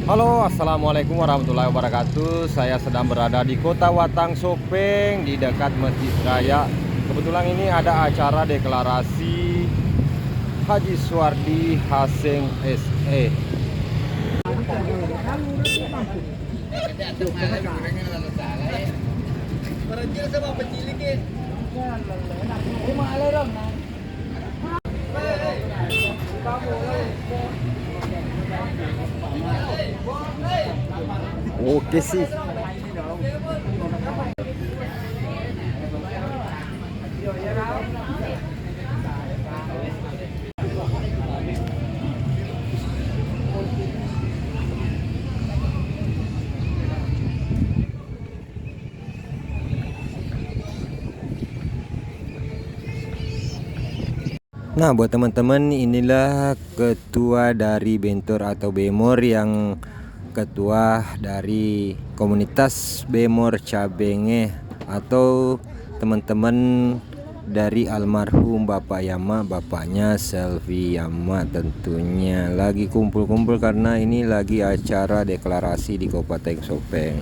Halo, assalamualaikum warahmatullahi wabarakatuh. Saya sedang berada di Kota Watang Sopeng di dekat Masjid Raya. Kebetulan ini ada acara deklarasi Haji Suwardi Haseng SE. Oke sih. Nah, buat teman-teman, inilah ketua dari Bentor atau Bemor, yang ketua dari komunitas Bemor Cabenge, atau teman-teman dari almarhum Bapak Yama, bapaknya Selvi Yama. Tentunya lagi kumpul-kumpul karena ini lagi acara deklarasi di Kabupaten Sopeng.